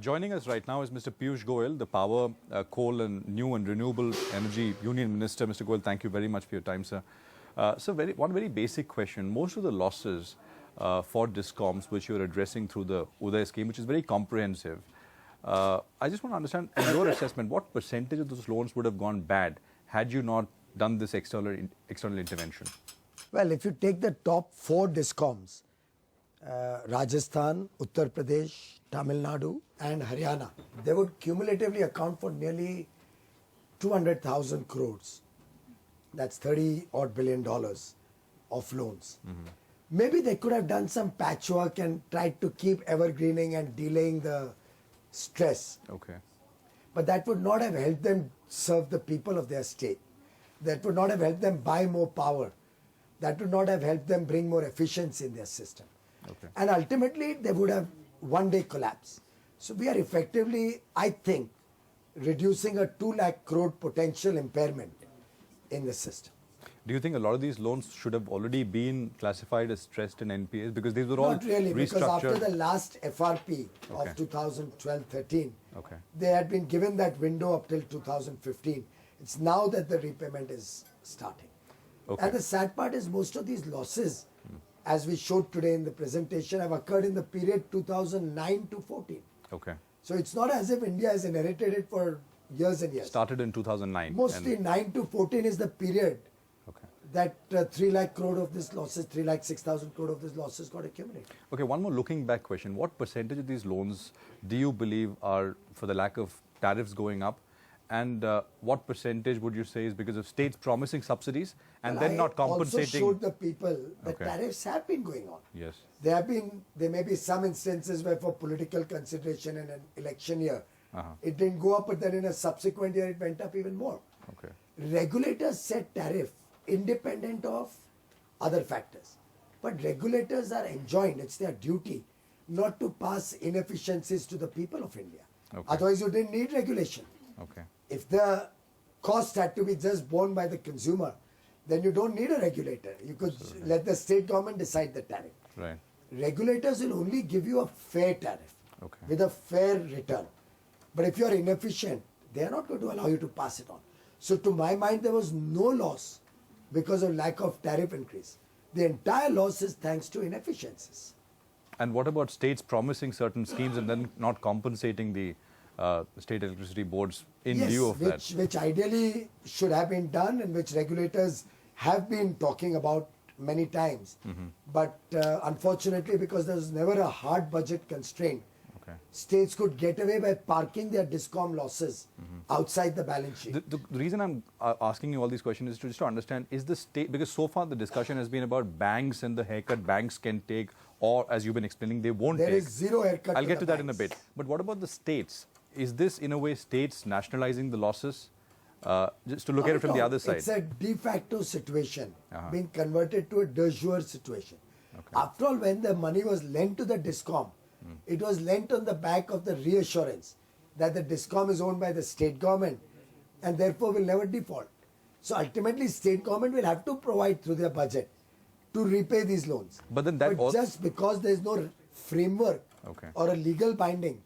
Joining us right now is Mr. Piyush Goyal, the Power, Coal and New and Renewable Energy Union Minister. Mr. Goyal, thank you very much for your time, sir. So one very basic question. Most of the losses for discoms, which you're addressing through the UDAY scheme, which is very comprehensive, I just want to understand, in your assessment, what percentage of those loans would have gone bad had you not done this external intervention? Well, if you take the top 4 discoms, Rajasthan, Uttar Pradesh, Tamil Nadu and Haryana, they would cumulatively account for nearly 200,000 crores. That's $30 billion of loans. Maybe they could have done some patchwork and tried to keep evergreening and delaying the stress. Okay. But that would not have helped them serve the people of their state. That would not have helped them buy more power. That would not have helped them bring more efficiency in their system. Okay. And ultimately, they would have one day collapse. So we are effectively, I think, reducing a 2 lakh crore potential impairment in the system. Do you think a lot of these loans should have already been classified as stressed in NPAs? Because these were all Not really, because after the last FRP Okay. of 2012-13, Okay. they had been given that window up till 2015. It's now that the repayment is starting. Okay. And the sad part is most of these losses, as we showed today in the presentation, have occurred in the period 2009 to 14. Okay. So it's not as if India has inherited it for years and years. Started in 2009. Mostly 9 to 14 is the period Okay. that 3 lakh crore of this losses, 3 lakh 6,000 crore of this losses got accumulated. Okay, one more looking back question. What percentage of these loans do you believe are for the lack of tariffs going up? And what percentage would you say is because of states promising subsidies and then not compensating? I also showed the people that Okay. tariffs have been going on. Yes. There may be some instances where for political consideration in an election year, it didn't go up, but then in a subsequent year, it went up even more. Okay. Regulators set tariff independent of other factors. But regulators are enjoined, it's their duty, not to pass inefficiencies to the people of India. Okay. Otherwise, you didn't need regulation. Okay. If the cost had to be just borne by the consumer, then you don't need a regulator. You could let the state government decide the tariff. Right. Regulators will only give you a fair tariff Okay. with a fair return. But if you are inefficient, they are not going to allow you to pass it on. So to my mind, there was no loss because of lack of tariff increase. The entire loss is thanks to inefficiencies. And what about states promising certain schemes and then not compensating the state electricity boards in lieu of that? Which ideally should have been done and which regulators have been talking about many times. But unfortunately, because there was never a hard budget constraint, Okay. states could get away by parking their discom losses outside the balance sheet. The reason I'm asking you all these questions is to just to understand, is the state, because so far the discussion has been about banks and the haircut banks can take, or as you've been explaining, they won't take. There is zero haircut. I'll get to that in a bit. But what about the states? Is this in a way states nationalizing the losses? Just to look at it from the other side. It's a de facto situation being converted to a de jure situation. Okay. After all, when the money was lent to the discom, it was lent on the back of the reassurance that the discom is owned by the state government and therefore will never default. So ultimately, state government will have to provide through their budget to repay these loans. But then that just because there is no framework Okay. or a legal binding,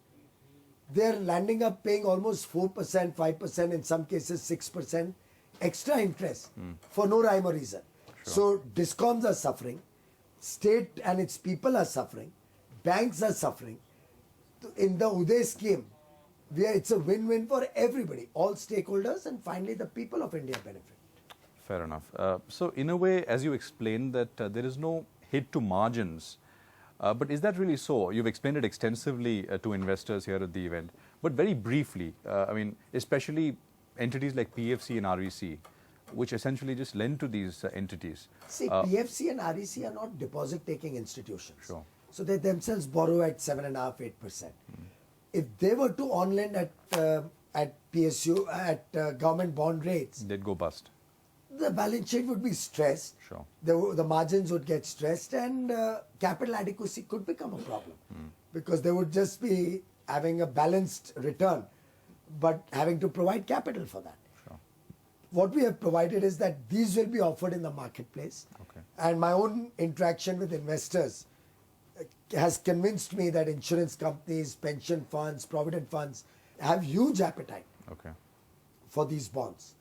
they are landing up paying almost 4%, 5%, in some cases 6% extra interest for no rhyme or reason. So discoms are suffering, state and its people are suffering, banks are suffering. In the UDAY scheme, it's a win-win for everybody, all stakeholders, and finally the people of India benefit. Fair enough. So in a way, as you explained, that there is no hit to margins. But is that really so? You've explained it extensively to investors here at the event. But very briefly, I mean, especially entities like PFC and REC, which essentially just lend to these entities. See, PFC and REC are not deposit-taking institutions. Sure. So they themselves borrow at 7.5%, 8%. If they were to on-lend at PSU, at government bond rates, They'd go bust. the balance sheet would be stressed. Sure. The margins would get stressed and capital adequacy could become a problem. Because they would just be having a balanced return, but having to provide capital for that. Sure. What we have provided is that these will be offered in the marketplace. Okay. And my own interaction with investors has convinced me that insurance companies, pension funds, provident funds have huge appetite Okay. for these bonds.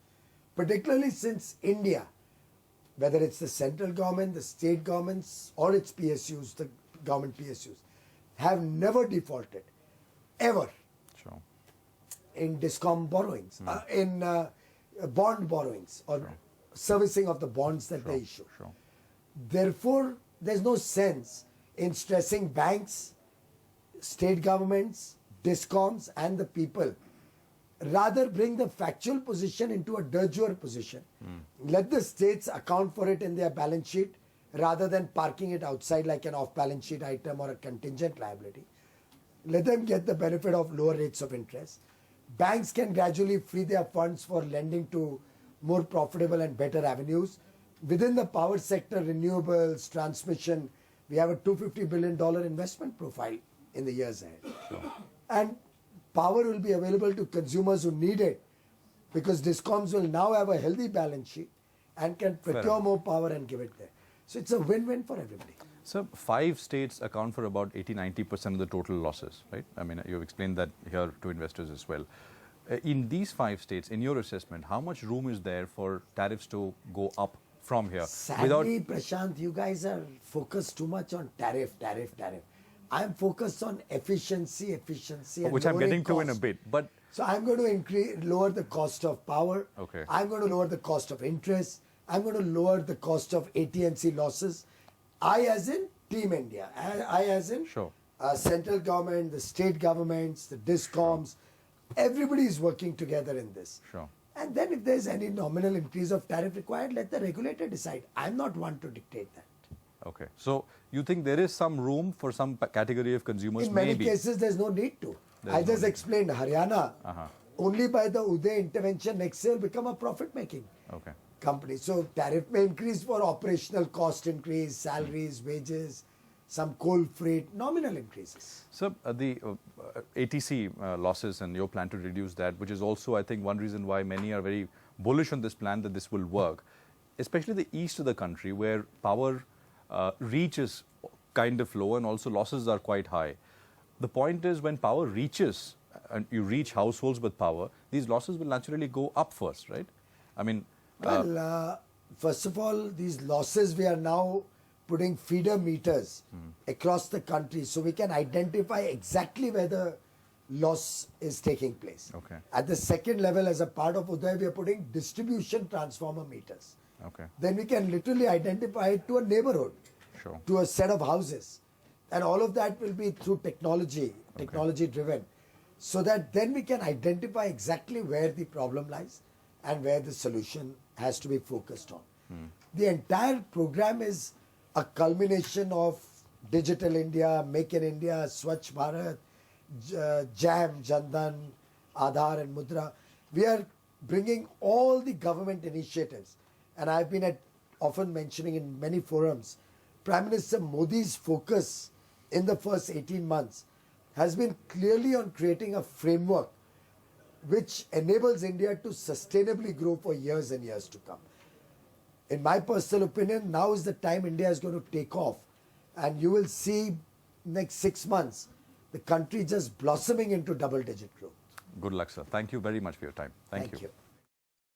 Particularly since India, whether it's the central government, the state governments, or its PSUs, the government PSUs, have never defaulted, ever, Sure. in discom borrowings, in bond borrowings, or servicing of the bonds that they issue. Sure. Therefore, there's no sense in stressing banks, state governments, discoms, and the people. Rather, bring the factual position into a de jure position. Let the states account for it in their balance sheet rather than parking it outside like an off-balance sheet item or a contingent liability. Let them get the benefit of lower rates of interest. Banks can gradually free their funds for lending to more profitable and better avenues. Within the power sector, renewables, transmission, we have a $250 billion investment profile in the years ahead. And power will be available to consumers who need it, because discoms will now have a healthy balance sheet and can procure more power and give it there. So it's a win-win for everybody. So 5 states account for about 80-90% of the total losses, right? I mean, you've explained that here to investors as well. In these 5 states, in your assessment, how much room is there for tariffs to go up from here? Sadly, Prashant, you guys are focused too much on tariff. I'm focused on efficiency, and which I'm getting lowering to in a bit. But so I'm going to lower the cost of power. Okay. I'm going to lower the cost of interest. I'm going to lower the cost of AT&C losses. I as in Team India. I as in Sure. central government, the state governments, the discoms. Everybody is working together in this. Sure. And then if there's any nominal increase of tariff required, let the regulator decide. I'm not one to dictate that. Okay. So you think there is some room for some category of consumers? In many maybe. cases, there's no need to. I just explained Haryana. Only by the UDAY intervention next year will become a profit-making Okay. company. So tariff may increase for operational cost increase, salaries, wages, some coal freight, nominal increases. So the ATC losses and your plan to reduce that, which is also, I think, one reason why many are very bullish on this plan that this will work, especially the east of the country where power reach is kind of low and also losses are quite high. The point is when power reaches and you reach households with power, these losses will naturally go up first, right? I mean... Well, first of all, these losses, we are now putting feeder meters across the country so we can identify exactly where the loss is taking place. Okay. At the second level, as a part of UDAY, we are putting distribution transformer meters. Okay. Then we can literally identify it to a neighborhood, Sure. to a set of houses. And all of that will be through technology driven, so that then we can identify exactly where the problem lies and where the solution has to be focused on. The entire program is a culmination of Digital India, Make in India, Swachh Bharat, JAM, Jandan, Aadhaar and Mudra. We are bringing all the government initiatives, and I've been often mentioning in many forums, Prime Minister Modi's focus in the first 18 months has been clearly on creating a framework which enables India to sustainably grow for years and years to come. In my personal opinion, now is the time India is going to take off, and you will see next 6 months the country just blossoming into double-digit growth. Good luck, sir. Thank you very much for your time. Thank you.